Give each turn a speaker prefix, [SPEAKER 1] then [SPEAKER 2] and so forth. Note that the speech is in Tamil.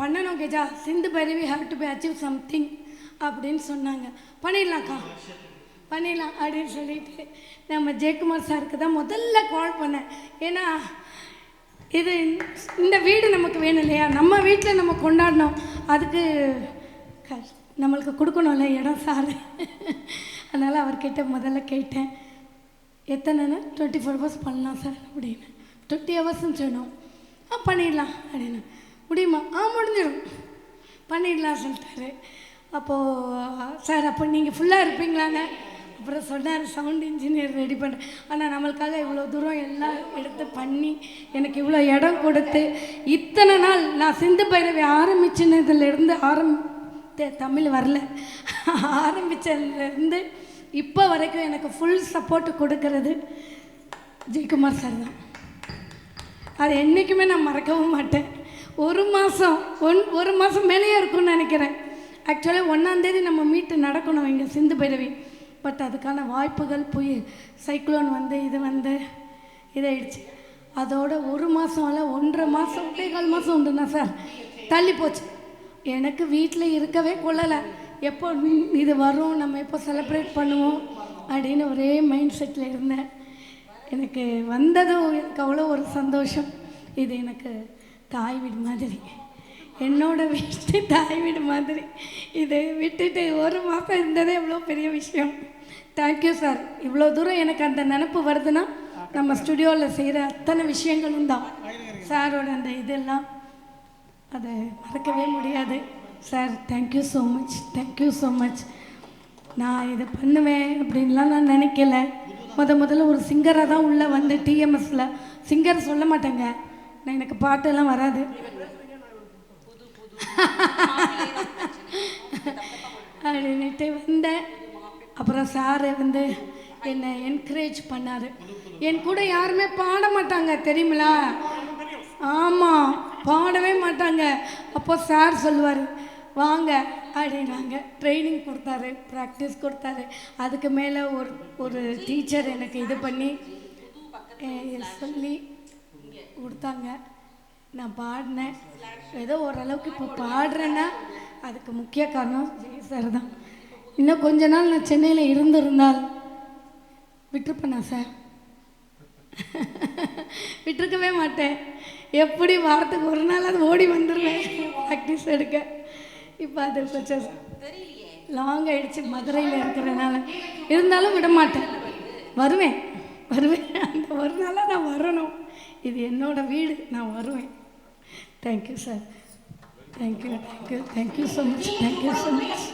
[SPEAKER 1] பண்ணணும் கெஜா. Sindhu Bhairavi have to be achieve something அப்படின்னு சொன்னாங்க. பண்ணிடலாம்க்கா, பண்ணிடலாம் அப்படின்னு சொல்லிட்டு நம்ம ஜெயக்குமார் சாருக்கு தான் முதல்ல கால் பண்ணேன். ஏன்னா இது இந்த வீடு நமக்கு வேணும் இல்லையா, நம்ம வீட்டில் நம்ம கொண்டாடணும், அதுக்கு நம்மளுக்கு கொடுக்கணும்ல இடம் சார். அதனால் அவர்கிட்ட முதல்ல கேட்டேன், எத்தனைன்னு 24 hours பண்ணலாம் சார் அப்படின்னு. 20 hours சொன்னோம். பண்ணிடலாம் அப்படின்னு. முடியுமா? முடிஞ்சிடும், பண்ணிடலாம் சொல்லிட்டாரு. அப்போது சார் அப்போ நீங்கள் ஃபுல்லாக இருப்பீங்களாங்க? அப்புறம் சொன்னார், சவுண்ட் இன்ஜினியர் ரெடி பண்ணுறேன். ஆனால் நம்மளுக்காக இவ்வளோ தூரம் எல்லாம் எடுத்து பண்ணி எனக்கு இவ்வளோ இடம் கொடுத்து இத்தனை நாள் நான் சிந்து பைரவி ஆரம்பிச்சினதுலேருந்து தமிழ் வரல, ஆரம்பித்ததுலேருந்து இப்போ வரைக்கும் எனக்கு ஃபுல் சப்போர்ட் கொடுக்கறது ஜெயக்குமார் சார் தான். அது என்றைக்குமே நான் மறக்கவும் மாட்டேன். ஒரு மாதம் மேலேயே இருக்கும்னு நினைக்கிறேன். ஆக்சுவலாக 1ஆம் தேதி நம்ம மீட்டு நடக்கணும் இங்கே சிந்து பைரவி. பட் அதுக்கான வாய்ப்புகள் சைக்ளோன் வந்து இதாகிடுச்சு. அதோட 1 மாதம் இல்லை 1.5 மாதம் 1.25 மாதம் உண்டுண்ணா சார் தள்ளி போச்சு. எனக்கு வீட்டில் இருக்கவே கொள்ளலை. எப்போ இது வரும், நம்ம எப்போ செலிப்ரேட் பண்ணுவோம் அப்படின்னு ஒரே மைண்ட் செட்டில் இருந்தேன். எனக்கு வந்ததும் எனக்கு அவ்வளோ ஒரு சந்தோஷம். இது எனக்கு தாய் வீடு மாதிரி, என்னோடய வீட்டு தாய் வீடு மாதிரி. இதை விட்டுட்டு 1 மாதம் இருந்ததே எவ்வளோ பெரிய விஷயம். Thank you sir. இவ்வளோ தூரம் எனக்கு அந்த நினப்பு வருதுன்னா நம்ம ஸ்டுடியோவில் செய்கிற அத்தனை விஷயங்களும் தான். சாரோட அந்த இதெல்லாம் அதை மறக்கவே முடியாது. Sir thank you so much, thank you so much. நான் இதை பண்ணுவேன் அப்படின்லாம் நான் நினைக்கல. முதல்ல ஒரு சிங்கராக தான் உள்ளே வந்து டிஎம்எஸில் சிங்கர் சொல்ல மாட்டேங்க, நான் எனக்கு பாட்டெல்லாம் வராது. அப்படின்ட்டு வந்தேன். அப்புறம் சார் என்னை என்கரேஜ் பண்ணார். என் கூட யாருமே பாட மாட்டாங்க தெரியுங்களா? ஆமாம், பாடவே மாட்டாங்க. அப்போ சார் சொல்லுவார், வாங்க அப்படின்னாங்க. ட்ரைனிங் கொடுத்தாரு, ப்ராக்டிஸ் கொடுத்தாரு. அதுக்கு மேலே ஒரு டீச்சர் எனக்கு இது பண்ணி சொல்லி கொடுத்தாங்க. நான் பாடினேன். ஏதோ ஓரளவுக்கு இப்போ பாடுறேன்னா அதுக்கு முக்கிய காரணம் ஜெய சார் தான். இன்னும் கொஞ்ச நாள் நான் சென்னையில் இருந்திருந்தால் விட்டுருப்பேனா சார்? விட்டுருக்கவே மாட்டேன். எப்படி வாரத்துக்கு ஒரு நாள் அது ஓடி வந்துடுவேன் ப்ராக்டிஸ் எடுக்க. இப்போ அது கொஞ்சம் லாங் ஆகிடுச்சு மதுரையில் இருக்கிறனால. இருந்தாலும் விட மாட்டேன், வருவேன். அந்த ஒரு நாளாக நான் வரணும். இது என்னோடய வீடு, நான் வருவேன். Thank you sir, thank you so much, thank you so much.